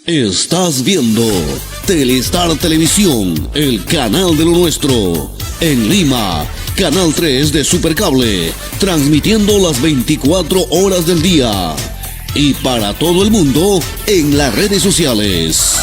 Estás viendo Telestar Televisión, el canal de lo nuestro. En Lima, Canal 3 de Supercable, transmitiendo las 24 horas del día. Y para todo el mundo, en las redes sociales.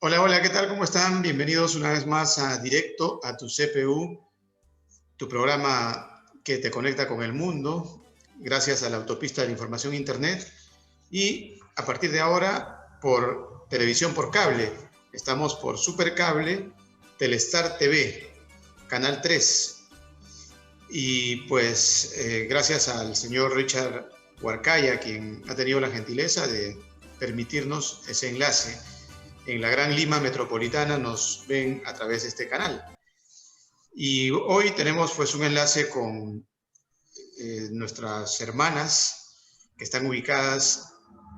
Hola, ¿qué tal? ¿Cómo están? Bienvenidos una vez más a Directo a tu CPU, tu programa que te conecta con el mundo, gracias a la autopista de la información Internet. Y a partir de ahora, por televisión por cable. Estamos por Supercable, Telestar TV, Canal 3. Y pues gracias al señor Richard Huarcaya, quien ha tenido la gentileza de permitirnos ese enlace. En la Gran Lima Metropolitana nos ven a través de este canal. Y hoy tenemos pues un enlace con nuestras hermanas que están ubicadas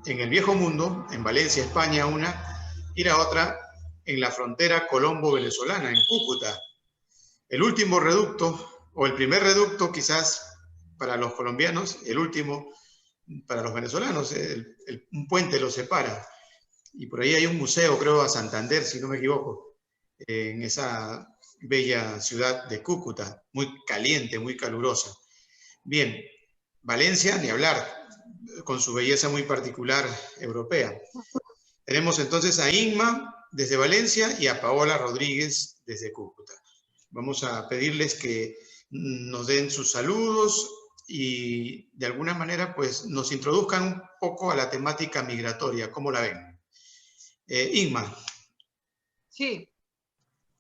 en el Viejo Mundo, en Valencia, España, una, y la otra en la frontera colombo-venezolana, en Cúcuta. El último reducto, o el primer reducto quizás para los colombianos, el último para los venezolanos, un puente los separa. Y por ahí hay un museo, creo, a Santander, si no me equivoco, en esa bella ciudad de Cúcuta, muy caliente, muy calurosa. Bien, Valencia, ni hablar, con su belleza muy particular europea. Tenemos entonces a Inma desde Valencia y a Paola Rodríguez desde Cúcuta. Vamos a pedirles que nos den sus saludos y de alguna manera pues nos introduzcan un poco a la temática migratoria. ¿Cómo la ven? Inma. Sí,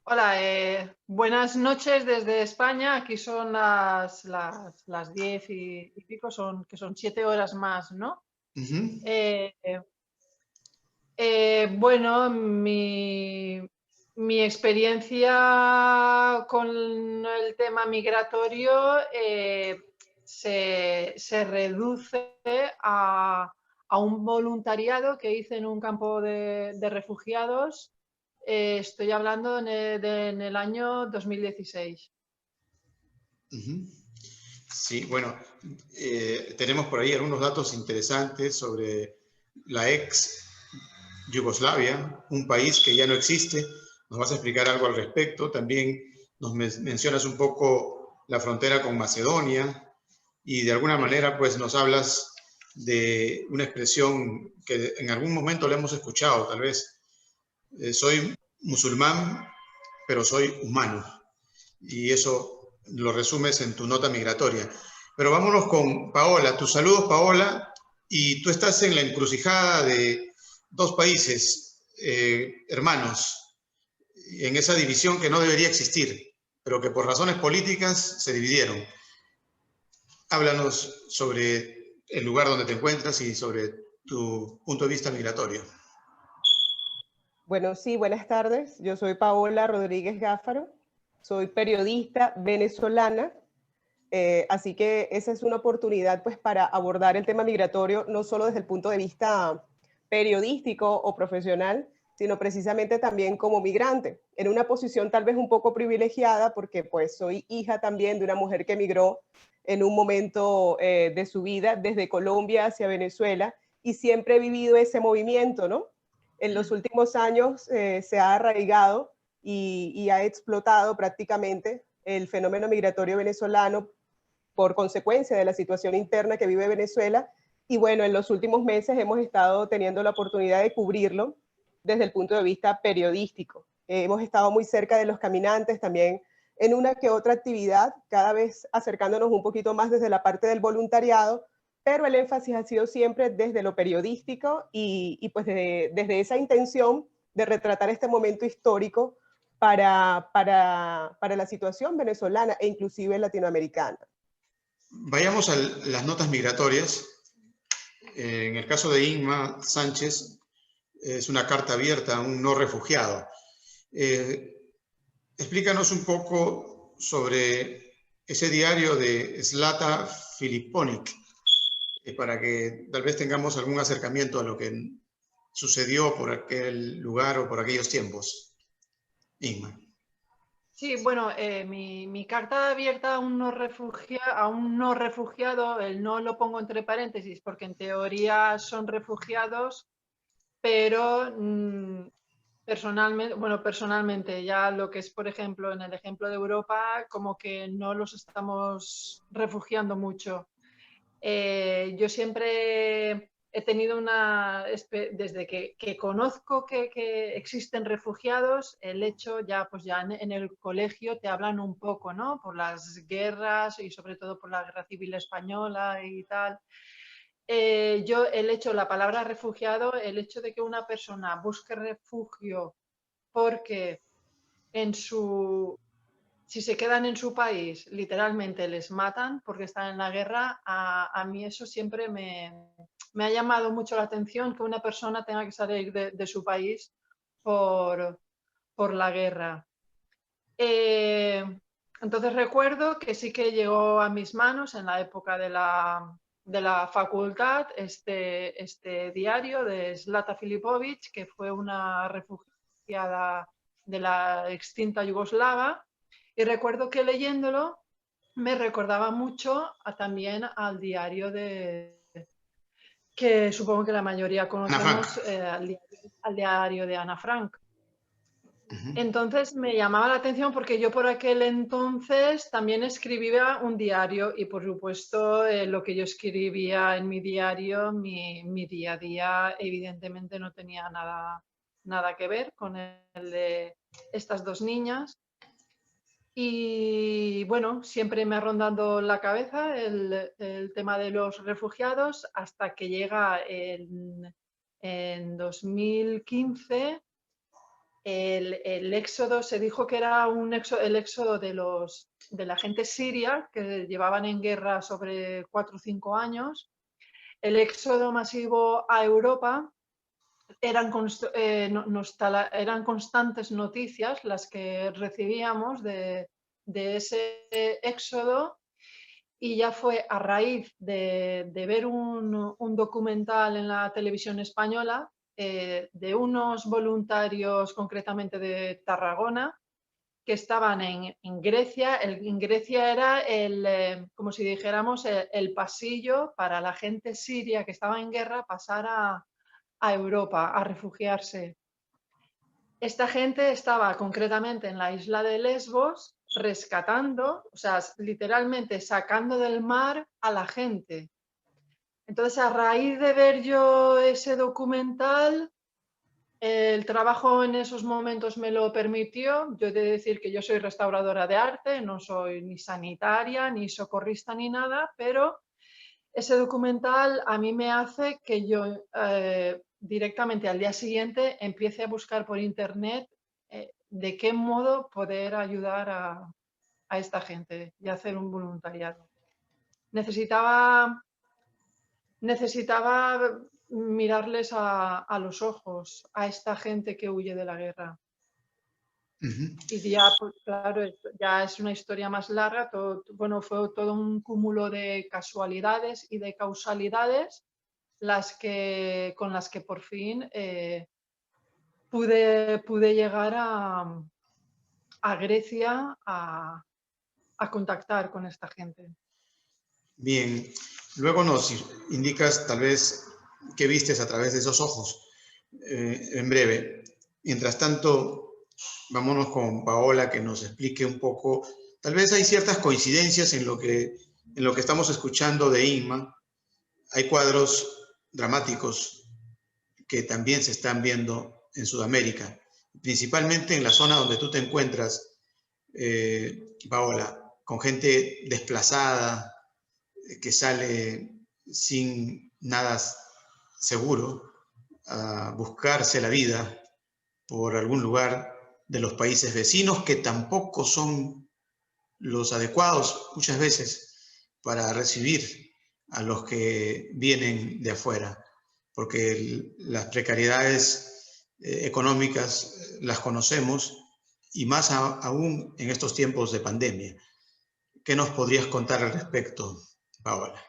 hola, buenas noches desde España. Aquí son las 10 y pico, que son 7 horas más, ¿no? Uh-huh. Bueno, mi experiencia con el tema migratorio se reduce a un voluntariado que hice en un campo de refugiados. Estoy hablando en el año 2016. Uh-huh. Sí, bueno, tenemos por ahí algunos datos interesantes sobre la ex Yugoslavia, un país que ya no existe. Nos vas a explicar algo al respecto. También nos mencionas un poco la frontera con Macedonia y de alguna manera pues nos hablas de una expresión que en algún momento la hemos escuchado, tal vez. Soy musulmán, pero soy humano. Y eso lo resumes en tu nota migratoria. Pero vámonos con Paola. Tus saludos, Paola. Y tú estás en la encrucijada de dos países hermanos, en esa división que no debería existir, pero que por razones políticas se dividieron. Háblanos sobre el lugar donde te encuentras y sobre tu punto de vista migratorio. Bueno, sí, buenas tardes. Yo soy Paola Rodríguez Gáfaro. Soy periodista venezolana, así que esa es una oportunidad pues, para abordar el tema migratorio, no solo desde el punto de vista periodístico o profesional, sino precisamente también como migrante, en una posición tal vez un poco privilegiada, porque pues soy hija también de una mujer que emigró en un momento de su vida desde Colombia hacia Venezuela, y siempre he vivido ese movimiento, ¿no? En los últimos años se ha arraigado y ha explotado prácticamente el fenómeno migratorio venezolano por consecuencia de la situación interna que vive Venezuela, Y bueno, en los últimos meses hemos estado teniendo la oportunidad de cubrirlo desde el punto de vista periodístico. Hemos estado muy cerca de los caminantes, también en una que otra actividad, cada vez acercándonos un poquito más desde la parte del voluntariado, pero el énfasis ha sido siempre desde lo periodístico y pues desde esa intención de retratar este momento histórico para la situación venezolana e inclusive latinoamericana. Vayamos a las notas migratorias. En el caso de Inma Sánchez, es una carta abierta a un no refugiado. Explícanos un poco sobre ese diario de Zlata Filiponic, para que tal vez tengamos algún acercamiento a lo que sucedió por aquel lugar o por aquellos tiempos. Inma. Sí, bueno, mi carta abierta a un no refugiado, el no lo pongo entre paréntesis porque en teoría son refugiados, pero personalmente ya lo que es, por ejemplo, en el ejemplo de Europa, como que no los estamos refugiando mucho. Yo siempre he tenido desde que conozco que existen refugiados, el hecho pues ya en el colegio te hablan un poco, ¿no? Por las guerras y sobre todo por la Guerra Civil Española y tal. La palabra refugiado, el hecho de que una persona busque refugio porque si se quedan en su país, literalmente les matan porque están en la guerra, a mí eso siempre me ha llamado mucho la atención, que una persona tenga que salir de su país por la guerra. Entonces recuerdo que sí que llegó a mis manos en la época de la facultad este diario de Zlata Filipovic, que fue una refugiada de la extinta Yugoslava, y recuerdo que leyéndolo me recordaba mucho también al diario que supongo que la mayoría conocemos, al diario de Ana Frank. Entonces me llamaba la atención porque yo por aquel entonces también escribía un diario y por supuesto lo que yo escribía en mi diario, mi día a día evidentemente no tenía nada que ver con el de estas dos niñas. Y bueno, siempre me ha rondado la cabeza el tema de los refugiados hasta que llega en 2015 el éxodo. Se dijo que era el éxodo de la gente siria que llevaban en guerra sobre 4 o 5 años. El éxodo masivo a Europa. Eran constantes noticias las que recibíamos de ese éxodo, y ya fue a raíz de ver un documental en la televisión española de unos voluntarios, concretamente de Tarragona, que estaban en Grecia. En Grecia era como si dijéramos, el pasillo para la gente siria que estaba en guerra pasar a Europa a refugiarse. Esta gente estaba concretamente en la isla de Lesbos rescatando, o sea, literalmente sacando del mar a la gente. Entonces, a raíz de ver yo ese documental, el trabajo en esos momentos me lo permitió. Yo he de decir que yo soy restauradora de arte, no soy ni sanitaria, ni socorrista, ni nada, pero ese documental a mí me hace que yo directamente al día siguiente empiece a buscar por internet de qué modo poder ayudar a esta gente y hacer un voluntariado. Necesitaba mirarles a los ojos a esta gente que huye de la guerra. Y ya, pues claro, ya es una historia más larga. Fue todo un cúmulo de casualidades y de causalidades con las que por fin pude llegar a Grecia a contactar con esta gente. Bien, luego nos indicas tal vez qué vistes a través de esos ojos en breve. Mientras tanto, vámonos con Paola, que nos explique un poco. Tal vez hay ciertas coincidencias en lo que estamos escuchando de Inma, hay cuadros dramáticos que también se están viendo en Sudamérica, principalmente en la zona donde tú te encuentras, Paola, con gente desplazada, que sale sin nada seguro a buscarse la vida por algún lugar de los países vecinos, que tampoco son los adecuados muchas veces para recibir a los que vienen de afuera, porque las precariedades económicas las conocemos, y más aún en estos tiempos de pandemia. ¿Qué nos podrías contar al respecto, Paola?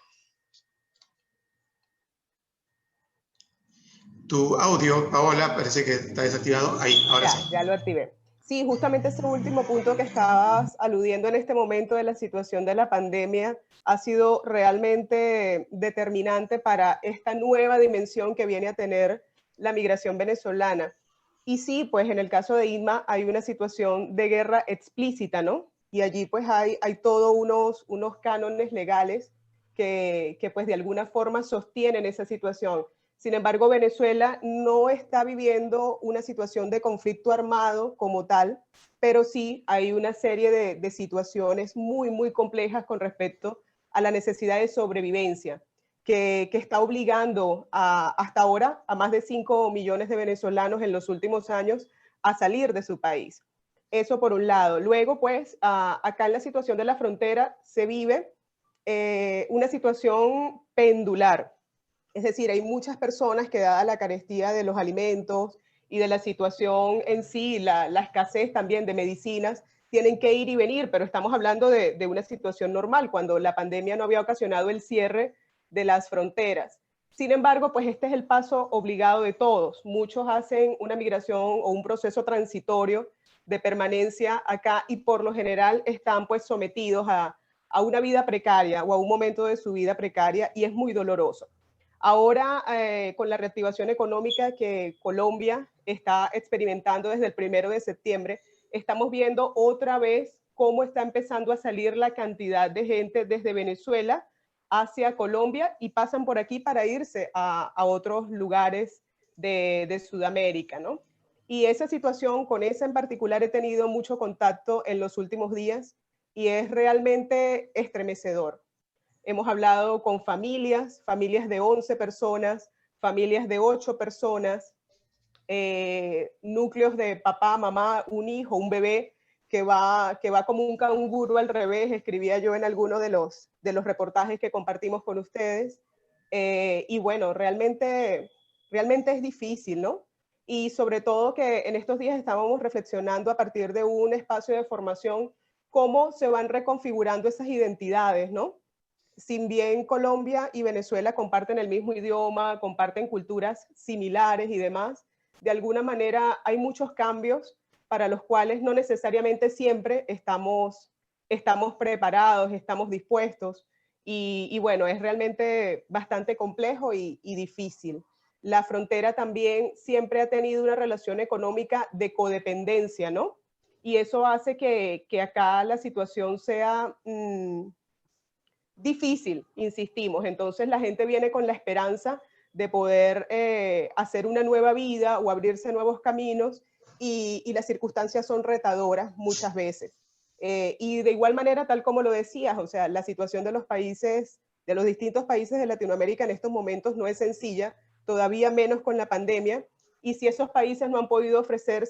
Tu audio, Paola, parece que está desactivado. Ahí, ahora sí. Ya lo activé. Sí, justamente ese último punto que estabas aludiendo en este momento de la situación de la pandemia ha sido realmente determinante para esta nueva dimensión que viene a tener la migración venezolana. Y sí, pues en el caso de Inma hay una situación de guerra explícita, ¿no? Y allí pues hay todos unos cánones legales que pues de alguna forma sostienen esa situación. Sin embargo, Venezuela no está viviendo una situación de conflicto armado como tal, pero sí hay una serie de situaciones muy, muy complejas con respecto a la necesidad de sobrevivencia, que está obligando hasta ahora a más de 5 millones de venezolanos en los últimos años a salir de su país. Eso por un lado. Luego, pues, acá en la situación de la frontera se vive una situación pendular. Es decir, hay muchas personas que, dada la carestía de los alimentos y de la situación en sí, la escasez también de medicinas, tienen que ir y venir, pero estamos hablando de una situación normal, cuando la pandemia no había ocasionado el cierre de las fronteras. Sin embargo, pues este es el paso obligado de todos. Muchos hacen una migración o un proceso transitorio de permanencia acá y por lo general están pues sometidos a una vida precaria o a un momento de su vida precaria, y es muy doloroso. Ahora, con la reactivación económica que Colombia está experimentando desde el 1 de septiembre, estamos viendo otra vez cómo está empezando a salir la cantidad de gente desde Venezuela hacia Colombia y pasan por aquí para irse a otros lugares de Sudamérica, ¿no? Y esa situación, con esa en particular, he tenido mucho contacto en los últimos días y es realmente estremecedor. Hemos hablado con familias de 11 personas, familias de 8 personas, núcleos de papá, mamá, un hijo, un bebé que va como un canguro al revés, escribía yo en alguno de los reportajes que compartimos con ustedes. Y bueno, realmente es difícil, ¿no? Y sobre todo que en estos días estábamos reflexionando a partir de un espacio de formación cómo se van reconfigurando esas identidades, ¿no? Si bien Colombia y Venezuela comparten el mismo idioma, comparten culturas similares y demás, de alguna manera hay muchos cambios para los cuales no necesariamente siempre estamos preparados, estamos dispuestos, y bueno, es realmente bastante complejo y difícil. La frontera también siempre ha tenido una relación económica de codependencia, ¿no? Y eso hace que acá la situación sea difícil, insistimos. Entonces la gente viene con la esperanza de poder hacer una nueva vida o abrirse nuevos caminos, y las circunstancias son retadoras muchas veces. Y de igual manera, tal como lo decías, o sea, la situación de los países, de los distintos países de Latinoamérica en estos momentos no es sencilla, todavía menos con la pandemia, y si esos países no han podido ofrecer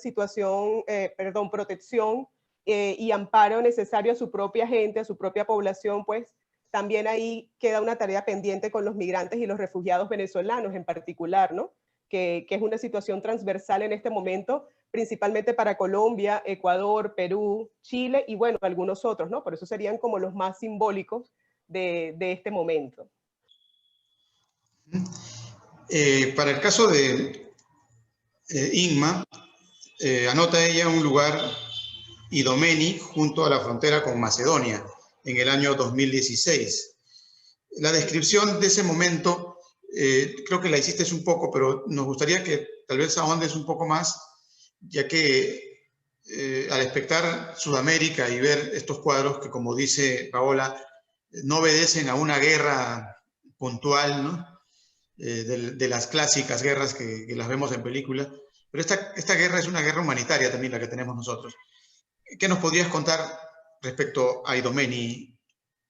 protección y amparo necesario a su propia gente, a su propia población, pues también ahí queda una tarea pendiente con los migrantes y los refugiados venezolanos en particular, ¿no? Que es una situación transversal en este momento, principalmente para Colombia, Ecuador, Perú, Chile y bueno, algunos otros, ¿no? Por eso serían como los más simbólicos de este momento. Para el caso de Inma, anota ella un lugar, Idomeni, junto a la frontera con Macedonia, en el año 2016. La descripción de ese momento, creo que la hiciste un poco, pero nos gustaría que tal vez ahondes un poco más, ya que al espectar Sudamérica y ver estos cuadros que, como dice Paola, no obedecen a una guerra puntual, ¿no? De las clásicas guerras que las vemos en películas. Pero esta guerra es una guerra humanitaria también la que tenemos nosotros. ¿Qué nos podrías contar respecto a Idomeni,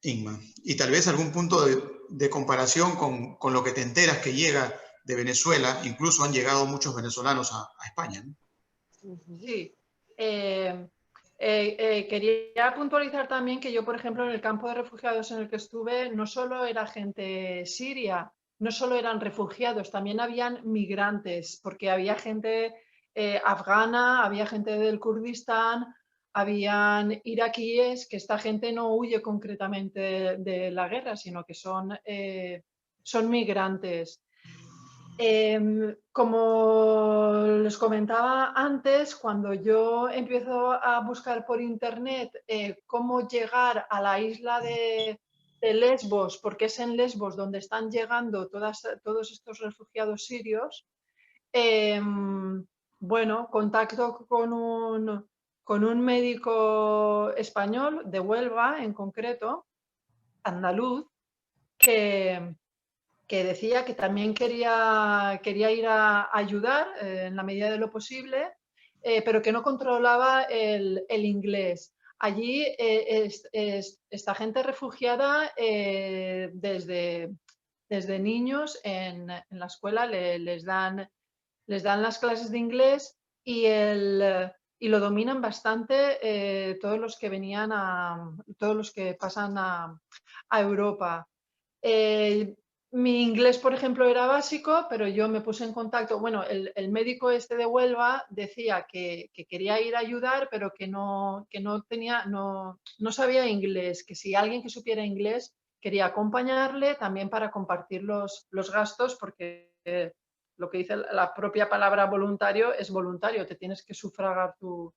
Inma? Y tal vez algún punto de comparación con lo que te enteras que llega de Venezuela. Incluso han llegado muchos venezolanos a España, ¿no? Sí. Quería puntualizar también que yo, por ejemplo, en el campo de refugiados en el que estuve, no solo era gente siria, no solo eran refugiados, también habían migrantes, porque había gente afgana, había gente del Kurdistán, habían iraquíes, que esta gente no huye concretamente de la guerra, sino que son migrantes. Como les comentaba antes, cuando yo empiezo a buscar por internet cómo llegar a la isla de Lesbos, porque es en Lesbos donde están llegando todos estos refugiados sirios, bueno, contacto con un médico español de Huelva, en concreto, andaluz, que decía que también quería ir a ayudar en la medida de lo posible, pero que no controlaba el inglés. Allí esta gente refugiada desde niños en la escuela les dan las clases de inglés y lo dominan bastante todos los que todos los que pasan a Europa. Mi inglés, por ejemplo, era básico, pero yo me puse en contacto, bueno, el médico este de Huelva decía que quería ir a ayudar, pero que no sabía inglés, que si alguien que supiera inglés quería acompañarle también para compartir los gastos, porque lo que dice la propia palabra voluntario es voluntario, te tienes que sufragar tú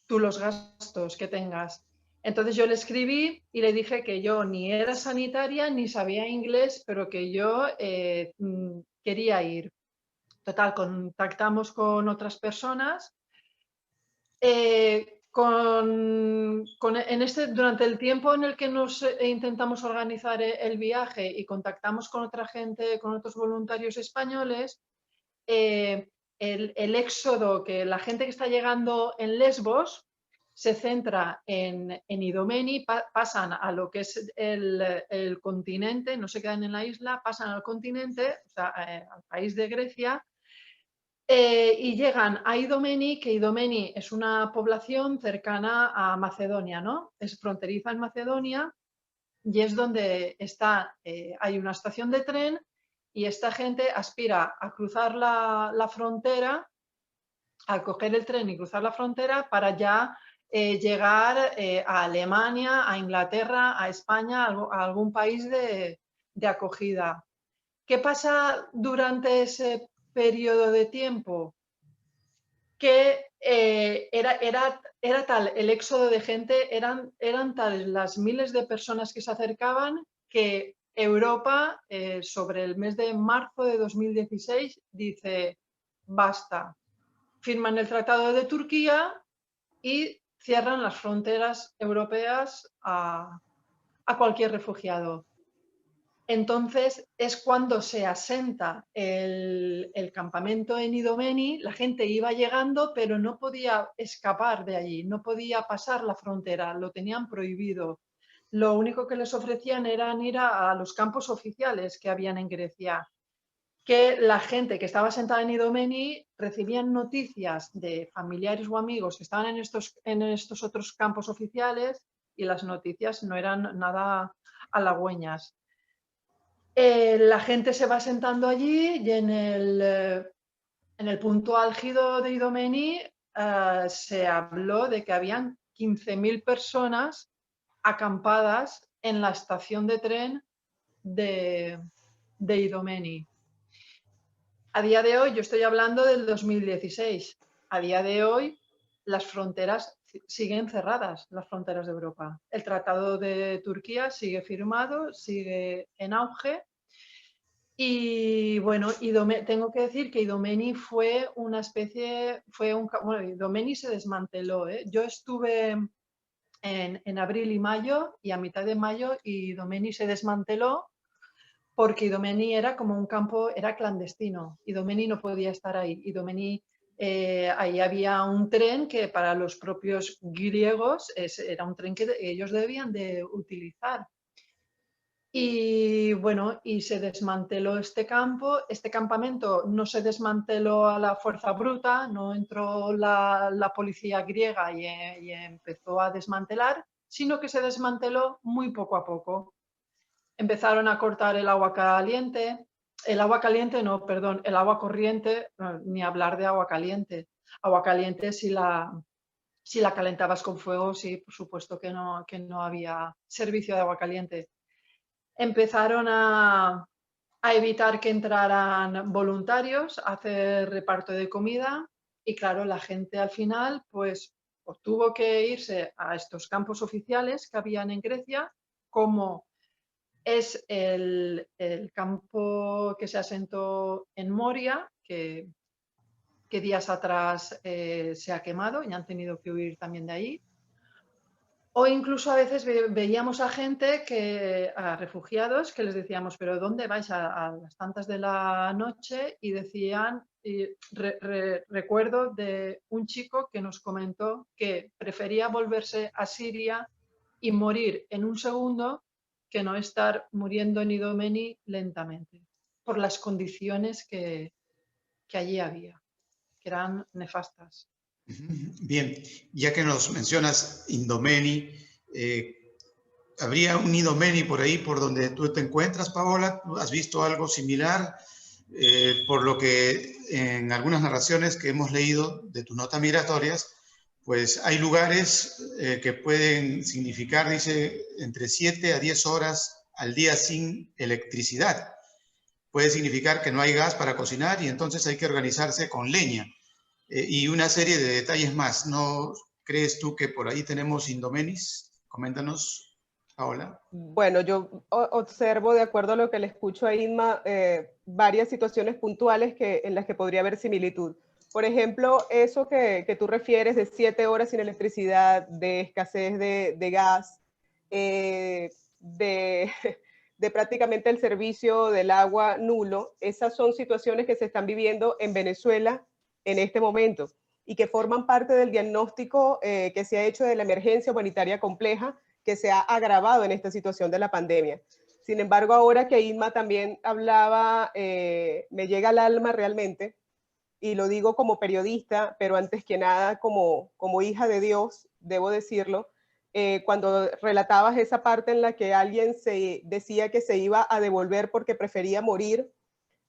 los gastos que tengas. Entonces yo le escribí y le dije que yo ni era sanitaria ni sabía inglés, pero que yo quería ir. Total, contactamos con otras personas. Durante el tiempo en el que nos intentamos organizar el viaje y contactamos con otra gente, con otros voluntarios españoles, el éxodo, que la gente que está llegando en Lesbos se centra en Idomeni, pasan a lo que es el continente, no se quedan en la isla, pasan al continente, o sea, al país de Grecia, y llegan a Idomeni, que Idomeni es una población cercana a Macedonia, ¿no? Es fronteriza en Macedonia y es donde hay una estación de tren y esta gente aspira a cruzar la frontera, a coger el tren y cruzar la frontera para ya llegar a Alemania, a Inglaterra, a España, a algún país de acogida. ¿Qué pasa durante ese periodo de tiempo? Que era tal el éxodo de gente, eran tal las miles de personas que se acercaban que Europa, sobre el mes de marzo de 2016, dice basta. Firman el Tratado de Turquía y cierran las fronteras europeas a cualquier refugiado. Entonces es cuando se asenta el campamento en Idomeni, la gente iba llegando, pero no podía escapar de allí, no podía pasar la frontera, lo tenían prohibido. Lo único que les ofrecían era ir a los campos oficiales que habían en Grecia, que la gente que estaba sentada en Idomeni recibían noticias de familiares o amigos que estaban en estos otros campos oficiales y las noticias no eran nada halagüeñas. La gente se va sentando allí y en el punto álgido de Idomeni se habló de que habían 15.000 personas acampadas en la estación de tren de Idomeni. A día de hoy, yo estoy hablando del 2016, a día de hoy las fronteras siguen cerradas, las fronteras de Europa. El Tratado de Turquía sigue firmado, sigue en auge. Y bueno, tengo que decir que Idomeni fue una especie, bueno, Idomeni se desmanteló. Yo estuve en abril y mayo y a mitad de mayo Idomeni se desmanteló porque Idomeni era como un campo, era clandestino. Idomeni no podía estar ahí. Idomeni, ahí había un tren que para los propios griegos era un tren que ellos debían de utilizar. Y bueno, y se desmanteló este campo. Este campamento no se desmanteló a la fuerza bruta, no entró la policía griega y empezó a desmantelar, sino que se desmanteló muy poco a poco. Empezaron a cortar el agua caliente, el agua caliente no, perdón, el agua corriente, ni hablar de agua caliente. Agua caliente si la calentabas con fuego, sí, por supuesto que no había servicio de agua caliente. Empezaron a evitar que entraran voluntarios, a hacer reparto de comida y claro, la gente al final pues tuvo que irse a estos campos oficiales que habían en Grecia, como es el campo que se asentó en Moria, que días atrás se ha quemado y han tenido que huir también de ahí. O incluso a veces veíamos a gente, a refugiados, que les decíamos, pero ¿dónde vais a las tantas de la noche? Y decían, recuerdo de un chico que nos comentó que prefería volverse a Siria y morir en un segundo que no estar muriendo en Idomeni lentamente, por las condiciones que allí había, que eran nefastas. Bien, ya que nos mencionas Indomeni, ¿habría un Idomeni por ahí por donde tú te encuentras, Paola? ¿Has visto algo similar? Por lo que en algunas narraciones que hemos leído de tus notas migratorias, pues hay lugares que pueden significar, dice, entre 7 a 10 horas al día sin electricidad. Puede significar que no hay gas para cocinar y entonces hay que organizarse con leña. Y una serie de detalles más. ¿No crees tú que por ahí tenemos Indomenis? Coméntanos, Paola. Bueno, yo observo, de acuerdo a lo que le escucho a Inma, varias situaciones puntuales en las que podría haber similitud. Por ejemplo, eso que tú refieres de 7 horas sin electricidad, de escasez de gas, de prácticamente el servicio del agua nulo, esas son situaciones que se están viviendo en Venezuela en este momento y que forman parte del diagnóstico que se ha hecho de la emergencia humanitaria compleja que se ha agravado en esta situación de la pandemia. Sin embargo, ahora que Inma también hablaba, me llega al alma realmente, y lo digo como periodista, pero antes que nada como hija de Dios, debo decirlo, cuando relatabas esa parte en la que alguien se decía que se iba a devolver porque prefería morir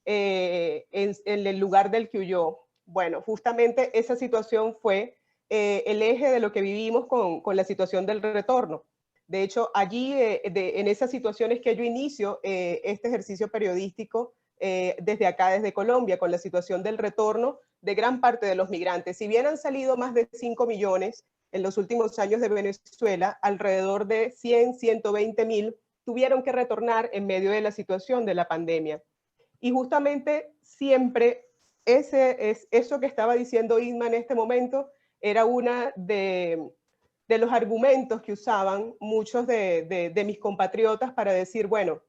en el lugar del que huyó. Bueno, justamente esa situación fue el eje de lo que vivimos con la situación del retorno. De hecho, allí, en esas situaciones que yo inicio este ejercicio periodístico desde acá, desde Colombia, con la situación del retorno de gran parte de los migrantes. Si bien han salido más de 5 millones en los últimos años de Venezuela, alrededor de 100, 120 mil tuvieron que retornar en medio de la situación de la pandemia. Y justamente siempre eso que estaba diciendo Inma en este momento era una de los argumentos que usaban muchos de mis compatriotas para decir, bueno,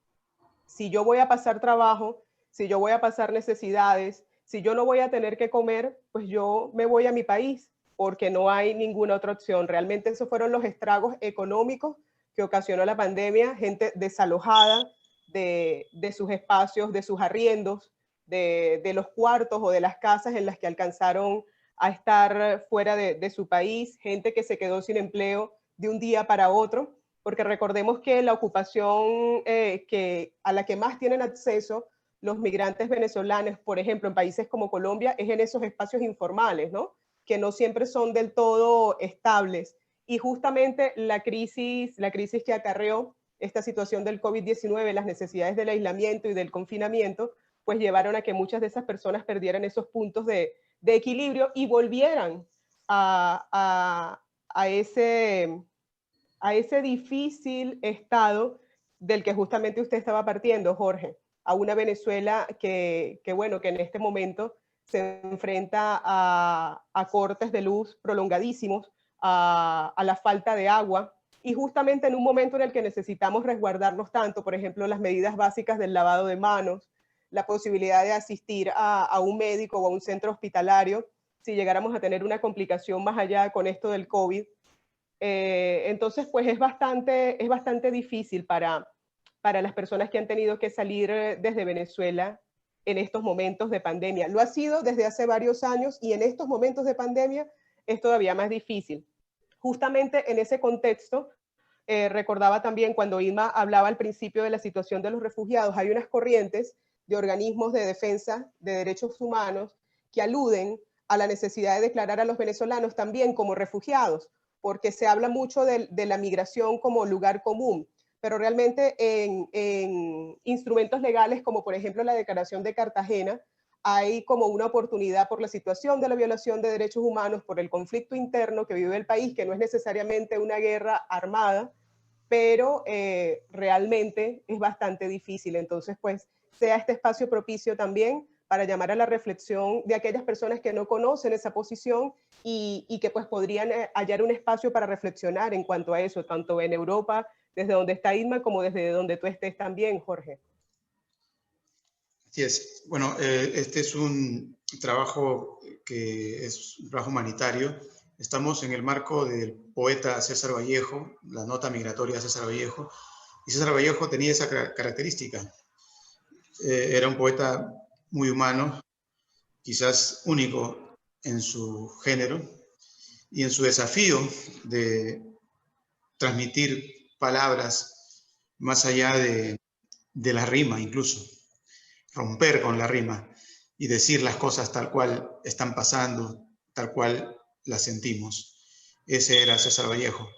si yo voy a pasar trabajo, si yo voy a pasar necesidades, si yo no voy a tener que comer, pues yo me voy a mi país porque no hay ninguna otra opción. Realmente esos fueron los estragos económicos que ocasionó la pandemia, gente desalojada de sus espacios, de sus arriendos, de los cuartos o de las casas en las que alcanzaron a estar fuera de su país, gente que se quedó sin empleo de un día para otro, porque recordemos que la ocupación a la que más tienen acceso los migrantes venezolanos, por ejemplo, en países como Colombia, es en esos espacios informales, ¿no? Que no siempre son del todo estables. Y justamente la crisis que acarreó esta situación del COVID-19, las necesidades del aislamiento y del confinamiento, pues llevaron a que muchas de esas personas perdieran esos puntos de equilibrio y volvieran a ese difícil estado del que justamente usted estaba partiendo, Jorge, a una Venezuela que en este momento se enfrenta a cortes de luz prolongadísimos, a la falta de agua, y justamente en un momento en el que necesitamos resguardarnos tanto, por ejemplo, las medidas básicas del lavado de manos, la posibilidad de asistir a un médico o a un centro hospitalario, si llegáramos a tener una complicación más allá con esto del COVID. Entonces, pues es bastante difícil para las personas que han tenido que salir desde Venezuela en estos momentos de pandemia. Lo ha sido desde hace varios años y en estos momentos de pandemia es todavía más difícil. Justamente en ese contexto, recordaba también cuando Irma hablaba al principio de la situación de los refugiados, hay unas corrientes de organismos de defensa de derechos humanos que aluden a la necesidad de declarar a los venezolanos también como refugiados, porque se habla mucho de la migración como lugar común, pero realmente en instrumentos legales como por ejemplo la Declaración de Cartagena, hay como una oportunidad por la situación de la violación de derechos humanos, por el conflicto interno que vive el país, que no es necesariamente una guerra armada, pero realmente es bastante difícil. Entonces, pues, sea este espacio propicio también para llamar a la reflexión de aquellas personas que no conocen esa posición y que pues podrían hallar un espacio para reflexionar en cuanto a eso, tanto en Europa, desde donde está Irma, como desde donde tú estés también, Jorge. Así es. Bueno, este es un trabajo que es un trabajo humanitario. Estamos en el marco del poeta César Vallejo, la nota migratoria de César Vallejo, y César Vallejo tenía esa característica. Era un poeta muy humano, quizás único en su género, y en su desafío de transmitir palabras más allá de la rima incluso, romper con la rima y decir las cosas tal cual están pasando, tal cual las sentimos. Ese era César Vallejo.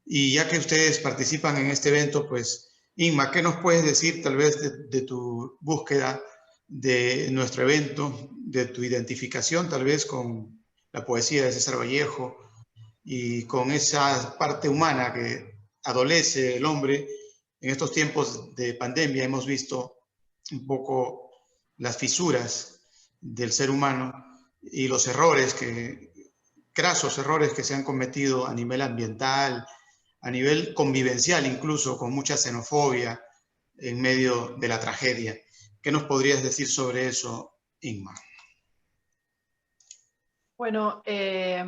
Y ya que ustedes participan en este evento, pues, Inma, ¿qué nos puedes decir tal vez de tu búsqueda de nuestro evento, de tu identificación tal vez con la poesía de César Vallejo y con esa parte humana que adolece el hombre? En estos tiempos de pandemia hemos visto un poco las fisuras del ser humano y los errores grasos errores que se han cometido a nivel ambiental, a nivel convivencial incluso, con mucha xenofobia en medio de la tragedia. ¿Qué nos podrías decir sobre eso, Inma? Bueno, he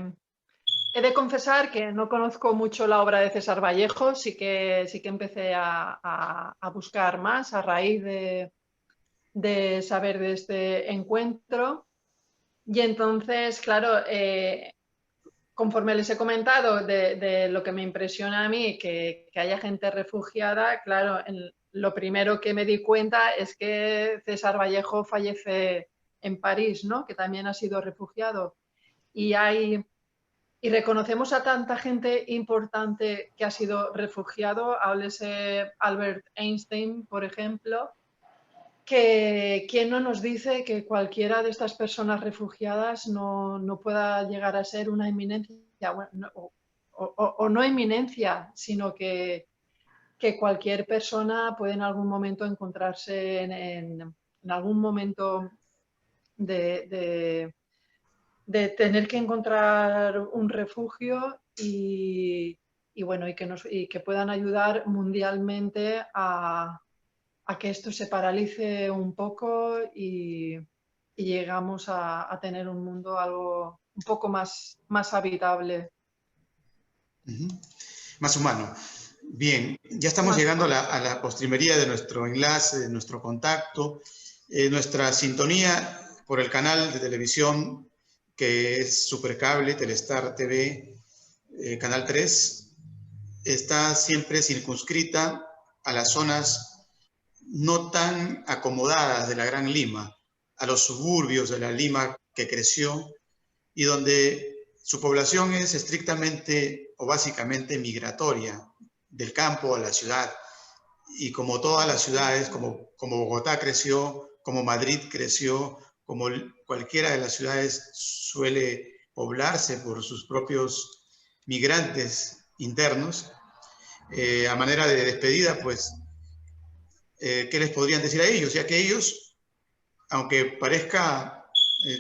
de confesar que no conozco mucho la obra de César Vallejo, sí que empecé a buscar más a raíz de saber de este encuentro. Y entonces, claro, conforme les he comentado de lo que me impresiona a mí, que haya gente refugiada, claro, lo primero que me di cuenta es que César Vallejo fallece en París, ¿no? Que también ha sido refugiado. Y reconocemos a tanta gente importante que ha sido refugiado, háblese Albert Einstein, por ejemplo, que quién no nos dice que cualquiera de estas personas refugiadas no pueda llegar a ser una eminencia, bueno, o no eminencia, sino que cualquier persona puede en algún momento encontrarse en algún momento de tener que encontrar un refugio y bueno, y que puedan ayudar mundialmente a que esto se paralice un poco y llegamos a tener un mundo algo un poco más habitable. Más humano. Bien, ya estamos llegando a la postrimería de nuestro enlace, de nuestro contacto, nuestra sintonía por el canal de televisión que es Supercable, Telestar TV, Canal 3, está siempre circunscrita a las zonas no tan acomodadas de la Gran Lima, a los suburbios de la Lima que creció y donde su población es estrictamente o básicamente migratoria, del campo a la ciudad. Y como todas las ciudades, como Bogotá creció, como Madrid creció, como cualquiera de las ciudades suele poblarse por sus propios migrantes internos, a manera de despedida, pues, ¿qué les podrían decir a ellos? Ya que ellos, aunque parezca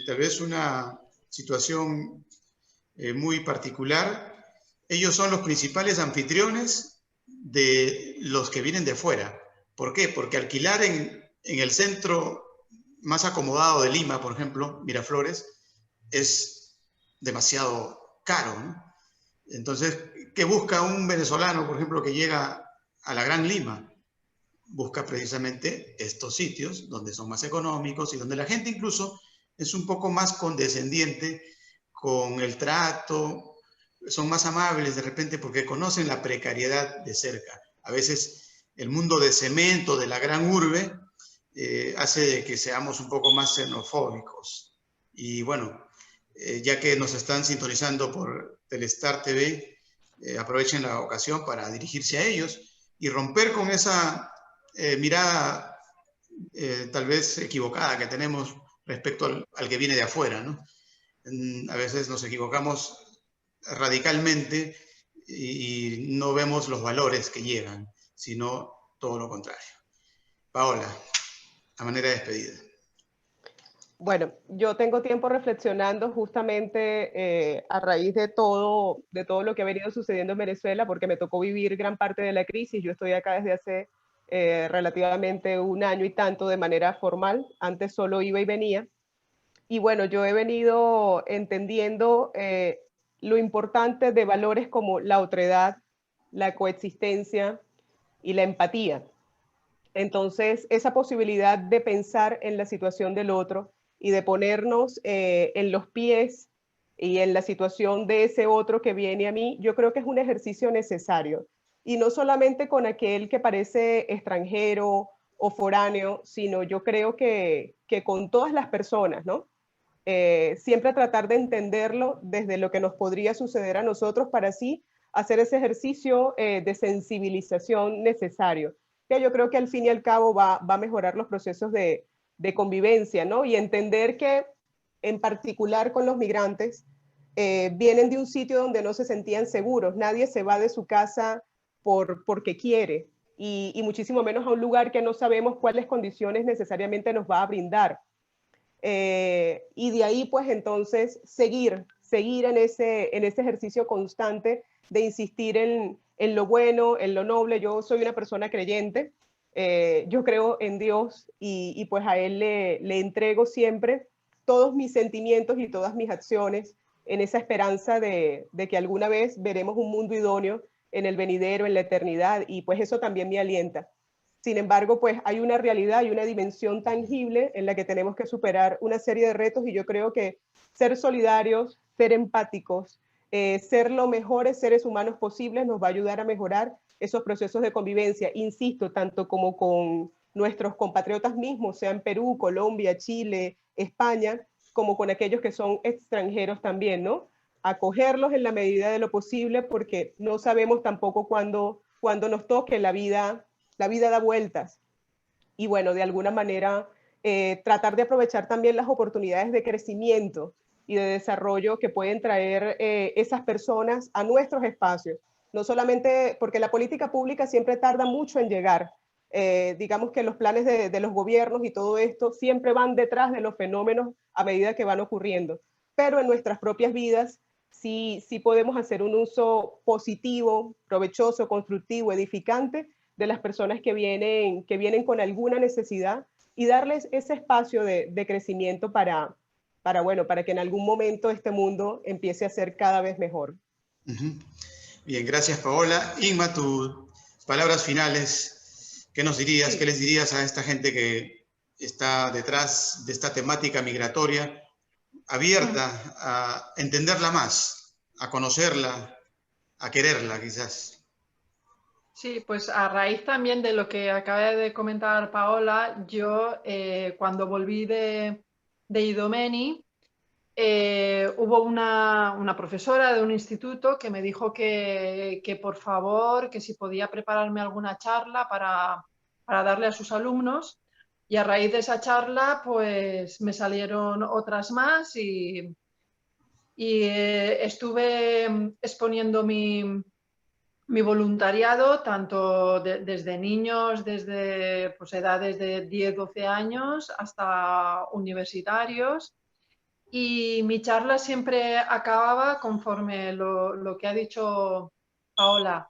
tal vez una situación muy particular, ellos son los principales anfitriones de los que vienen de fuera. ¿Por qué? Porque alquilar en el centro más acomodado de Lima, por ejemplo, Miraflores, es demasiado caro, ¿no? Entonces, ¿qué busca un venezolano, por ejemplo, que llega a la Gran Lima? Busca precisamente estos sitios donde son más económicos y donde la gente incluso es un poco más condescendiente con el trato, son más amables de repente porque conocen la precariedad de cerca. A veces el mundo de cemento de la gran urbe hace que seamos un poco más xenofóbicos. Y bueno, ya que nos están sintonizando por Telestar TV, aprovechen la ocasión para dirigirse a ellos y romper con esa mirada tal vez equivocada que tenemos respecto al que viene de afuera, ¿no? A veces nos equivocamos radicalmente y no vemos los valores que llegan, sino todo lo contrario. Paola, a manera de despedida. Bueno, yo tengo tiempo reflexionando justamente a raíz de todo lo que ha venido sucediendo en Venezuela, porque me tocó vivir gran parte de la crisis. Yo estoy acá desde hace relativamente un año y tanto de manera formal. Antes solo iba y venía. Y bueno, yo he venido entendiendo lo importante de valores como la otredad, la coexistencia y la empatía. Entonces, esa posibilidad de pensar en la situación del otro y de ponernos en los pies y en la situación de ese otro que viene a mí, yo creo que es un ejercicio necesario. Y no solamente con aquel que parece extranjero o foráneo, sino yo creo que con todas las personas, ¿no? Siempre tratar de entenderlo desde lo que nos podría suceder a nosotros para así hacer ese ejercicio de sensibilización necesario, que yo creo que al fin y al cabo va a mejorar los procesos de convivencia, ¿no? Y entender que en particular con los migrantes vienen de un sitio donde no se sentían seguros, nadie se va de su casa porque quiere y muchísimo menos a un lugar que no sabemos cuáles condiciones necesariamente nos va a brindar. Y de ahí pues entonces seguir en ese ejercicio constante de insistir en lo bueno, en lo noble. Yo soy una persona creyente, yo creo en Dios y pues a Él le entrego siempre todos mis sentimientos y todas mis acciones en esa esperanza de que alguna vez veremos un mundo idóneo en el venidero, en la eternidad, y pues eso también me alienta. Sin embargo, pues hay una realidad y una dimensión tangible en la que tenemos que superar una serie de retos y yo creo que ser solidarios, ser empáticos, ser los mejores seres humanos posibles nos va a ayudar a mejorar esos procesos de convivencia, insisto, tanto como con nuestros compatriotas mismos, sea en Perú, Colombia, Chile, España, como con aquellos que son extranjeros también, ¿no? Acogerlos en la medida de lo posible porque no sabemos tampoco cuándo nos toque la vida da vueltas. Y bueno, de alguna manera, tratar de aprovechar también las oportunidades de crecimiento y de desarrollo que pueden traer esas personas a nuestros espacios. No solamente porque la política pública siempre tarda mucho en llegar. Digamos que los planes de los gobiernos y todo esto siempre van detrás de los fenómenos a medida que van ocurriendo. Pero en nuestras propias vidas sí podemos hacer un uso positivo, provechoso, constructivo, edificante de las personas que vienen con alguna necesidad y darles ese espacio de crecimiento para que en algún momento este mundo empiece a ser cada vez mejor. Bien, gracias Paola. Inma, tus palabras finales, ¿qué nos dirías? Sí. ¿Qué les dirías a esta gente que está detrás de esta temática migratoria, abierta a entenderla más, a conocerla, a quererla quizás? Sí, pues a raíz también de lo que acaba de comentar Paola, yo cuando volví de Idomeni, hubo una profesora de un instituto que me dijo que por favor, que si podía prepararme alguna charla para darle a sus alumnos, y a raíz de esa charla pues me salieron otras más y estuve exponiendo mi voluntariado, tanto desde niños, desde pues, edades de 10, 12 años, hasta universitarios. Y mi charla siempre acababa conforme lo que ha dicho Paola.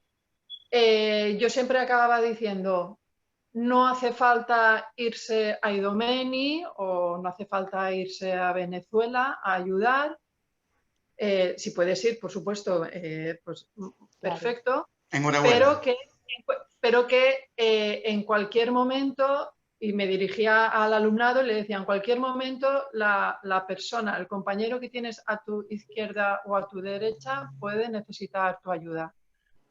Yo siempre acababa diciendo, no hace falta irse a Idomeni o no hace falta irse a Venezuela a ayudar. Si puedes ir, por supuesto, pues perfecto. Enhorabuena. Pero que en cualquier momento, y me dirigía al alumnado y le decía, en cualquier momento la persona, el compañero que tienes a tu izquierda o a tu derecha puede necesitar tu ayuda.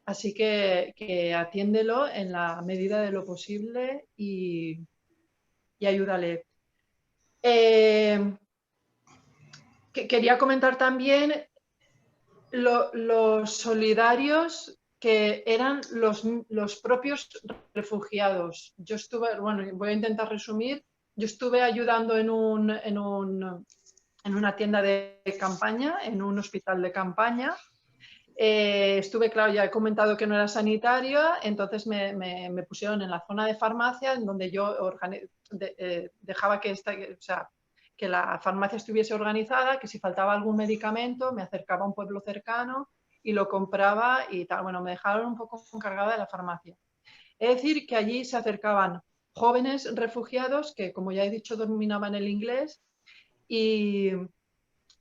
Así que atiéndelo en la medida de lo posible y ayúdale. Quería comentar también los solidarios que eran los propios refugiados. Yo estuve, bueno, voy a intentar resumir, yo estuve ayudando en una tienda de campaña, en un hospital de campaña. Estuve, claro, ya he comentado que no era sanitaria, entonces me pusieron en la zona de farmacia, en donde yo dejaba que la farmacia estuviese organizada, que si faltaba algún medicamento me acercaba a un pueblo cercano y lo compraba y tal. Bueno, me dejaron un poco encargada de la farmacia. Es decir, que allí se acercaban jóvenes refugiados que, como ya he dicho, dominaban el inglés y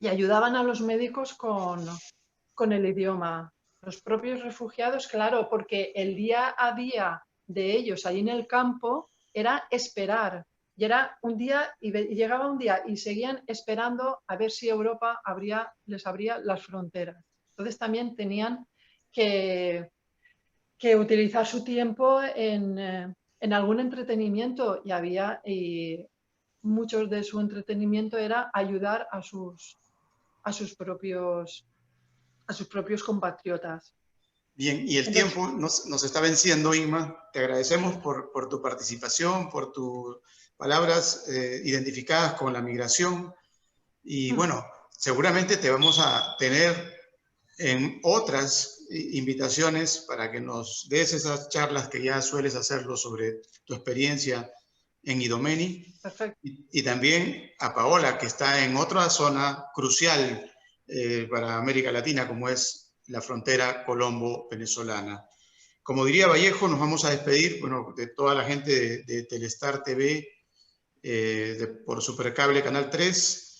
ayudaban a los médicos con el idioma. Los propios refugiados, claro, porque el día a día de ellos allí en el campo era esperar. Y era un día, y llegaba un día y seguían esperando a ver si Europa les abría las fronteras. Entonces también tenían que utilizar su tiempo en algún entretenimiento y muchos de su entretenimiento era ayudar a sus propios compatriotas. Bien, y el tiempo nos está venciendo, Inma. Te agradecemos por tu participación, por tus palabras identificadas con la migración. Y bueno, seguramente te vamos a tener en otras invitaciones para que nos des esas charlas que ya sueles hacerlo sobre tu experiencia en Idomeni. Perfecto. Y también a Paola, que está en otra zona crucial para América Latina, como es la frontera colombo-venezolana. Como diría Vallejo, nos vamos a despedir, bueno, de toda la gente de Telestar TV, por Supercable Canal 3,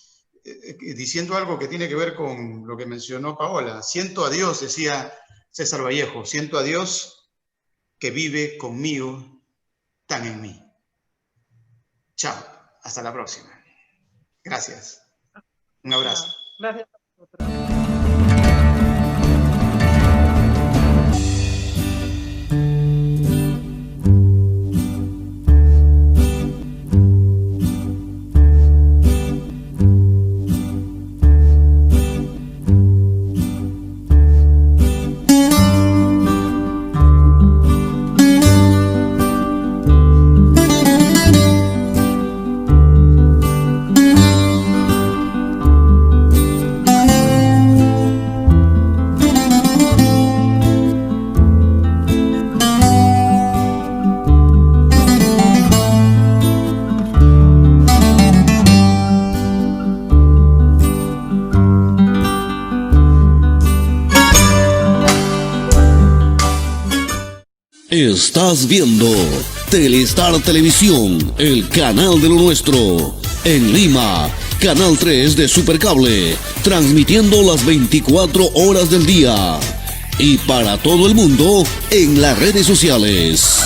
diciendo algo que tiene que ver con lo que mencionó Paola. Siento a Dios, decía César Vallejo, siento a Dios que vive conmigo tan en mí. Chao, hasta la próxima. Gracias. Un abrazo. Gracias a vosotros. Estás viendo Telestar Televisión, el canal de lo nuestro. En Lima, Canal 3 de Supercable, transmitiendo las 24 horas del día. Y para todo el mundo, en las redes sociales.